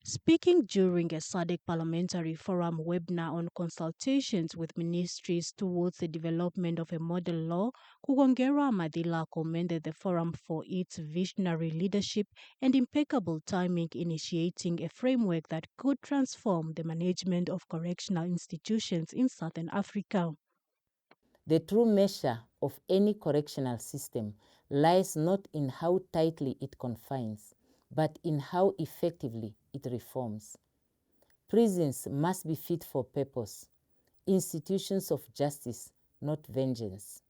Speaking during a SADC Parliamentary Forum webinar on consultations with ministries towards the development of a model law, Kuugongelwa-Amadhila commended the forum for its visionary leadership and impeccable timing initiating a framework that could transform the management of correctional institutions in Southern Africa. The true measure of any correctional system lies not in how tightly it confines, but in how effectively it reforms. Prisons must be fit for purpose, institutions of justice, not vengeance,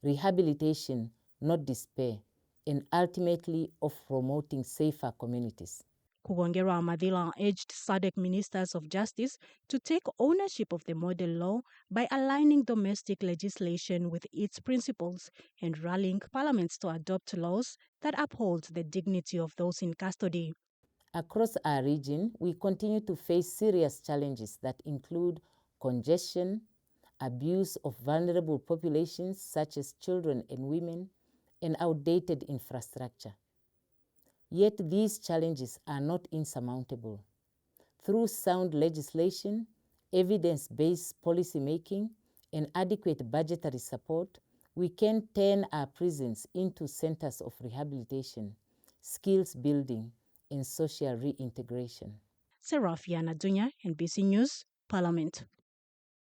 rehabilitation, not despair, and ultimately of promoting safer communities. Kuugongelwa-Amadhila urged SADC ministers of justice to take ownership of the model law by aligning domestic legislation with its principles and rallying parliaments to adopt laws that uphold the dignity of those in custody. Across our region, we continue to face serious challenges that include congestion, abuse of vulnerable populations such as children and women, and outdated infrastructure. Yet these challenges are not insurmountable. Through sound legislation, evidence-based policymaking, and adequate budgetary support, we can turn our prisons into centers of rehabilitation, skills building, and social reintegration. Serafiana Dunya, NBC News, Parliament.